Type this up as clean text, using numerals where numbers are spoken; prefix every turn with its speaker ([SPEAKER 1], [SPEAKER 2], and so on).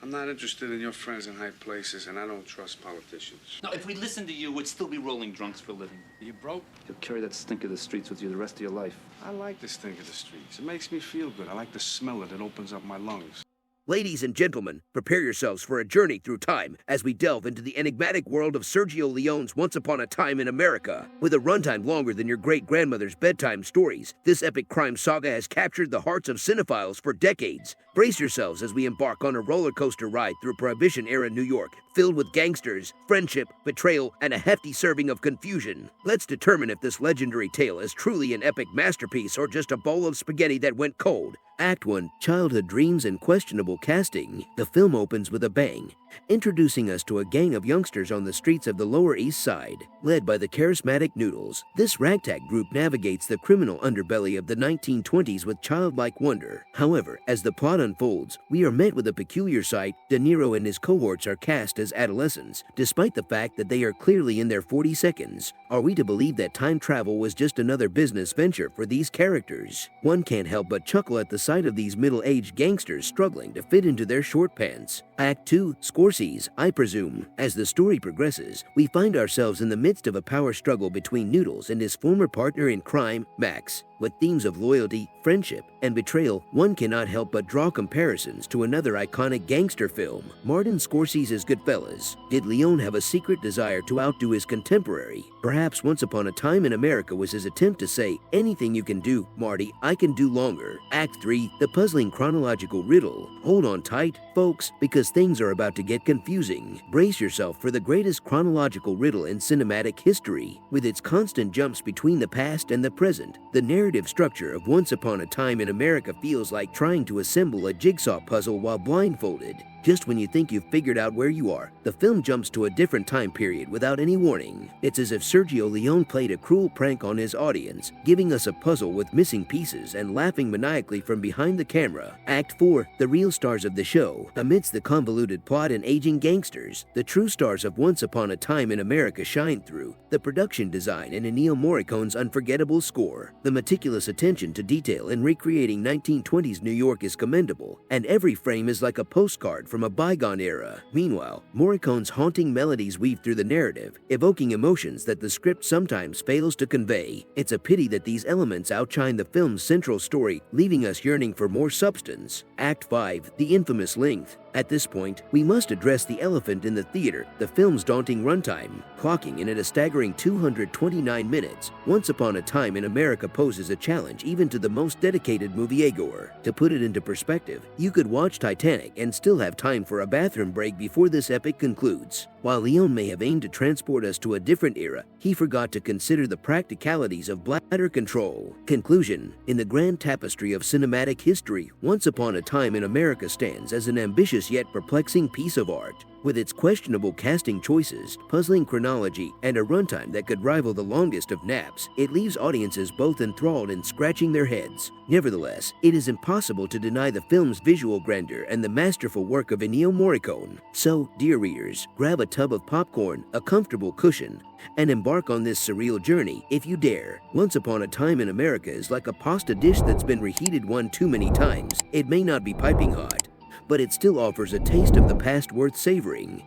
[SPEAKER 1] I'm not interested in your friends in high places, and I don't trust politicians.
[SPEAKER 2] No, if we listened to you, we'd still be rolling drunks for a living.
[SPEAKER 1] Are you broke?
[SPEAKER 2] You'll carry that stink of the streets with you the rest of your life.
[SPEAKER 1] I like the stink of the streets. It makes me feel good. I like the smell of it. It opens up my lungs.
[SPEAKER 3] Ladies and gentlemen, prepare yourselves for a journey through time as we delve into the enigmatic world of Sergio Leone's Once Upon a Time in America. With a runtime longer than your great-grandmother's bedtime stories, this epic crime saga has captured the hearts of cinephiles for decades. Brace yourselves as we embark on a roller coaster ride through Prohibition-era New York, filled with gangsters, friendship, betrayal, and a hefty serving of confusion. Let's determine if this legendary tale is truly an epic masterpiece or just a bowl of spaghetti that went cold. Act 1, Childhood Dreams and Questionable Casting. The film opens with a bang, introducing us to a gang of youngsters on the streets of the Lower East Side, led by the charismatic Noodles. This ragtag group navigates the criminal underbelly of the 1920s with childlike wonder. However, as the plot unfolds, we are met with a peculiar sight. De Niro and his cohorts are cast as adolescents, despite the fact that they are clearly in their 40s. Are we to believe that time travel was just another business venture for these characters? One can't help but chuckle at the sight of these middle-aged gangsters struggling to fit into their short pants. Act 2, Scorsese's, I presume. As the story progresses, we find ourselves in the midst of a power struggle between Noodles and his former partner in crime, Max. With themes of loyalty, friendship, and betrayal, one cannot help but draw comparisons to another iconic gangster film, Martin Scorsese's Goodfellas. Did Leone have a secret desire to outdo his contemporary? Perhaps Once Upon a Time in America was his attempt to say, anything you can do, Marty, I can do longer. Act 3, the puzzling chronological riddle. Hold on tight, folks, because things are about to get confusing. Brace yourself for the greatest chronological riddle in cinematic history. With its constant jumps between the past and the present, the narrative structure of Once Upon a Time in America feels like trying to assemble a jigsaw puzzle while blindfolded. Just when you think you've figured out where you are, the film jumps to a different time period without any warning. It's as if Sergio Leone played a cruel prank on his audience, giving us a puzzle with missing pieces and laughing maniacally from behind the camera. Act 4, the real stars of the show. Amidst the convoluted plot and aging gangsters, the true stars of Once Upon a Time in America shine through. The production design and Ennio Morricone's unforgettable score. The meticulous attention to detail in recreating 1920s New York is commendable, and every frame is like a postcard from a bygone era. Meanwhile, Morricone's haunting melodies weave through the narrative, evoking emotions that the script sometimes fails to convey. It's a pity that these elements outshine the film's central story, leaving us yearning for more substance. Act 5, the infamous length. At this point, we must address the elephant in the theater, the film's daunting runtime. Clocking in at a staggering 229 minutes, Once Upon a Time in America poses a challenge even to the most dedicated moviegoer. To put it into perspective, you could watch Titanic and still have time for a bathroom break before this epic concludes. While Leone may have aimed to transport us to a different era, he forgot to consider the practicalities of bladder control. Conclusion: in the grand tapestry of cinematic history, Once Upon a Time in America stands as an ambitious yet perplexing piece of art. With its questionable casting choices, puzzling chronology, and a runtime that could rival the longest of naps, it leaves audiences both enthralled and scratching their heads. Nevertheless, it is impossible to deny the film's visual grandeur and the masterful work of Ennio Morricone. So, dear readers, grab a tub of popcorn, a comfortable cushion, and embark on this surreal journey if you dare. Once Upon a Time in America is like a pasta dish that's been reheated one too many times. It may not be piping hot, but it still offers a taste of the past worth savoring.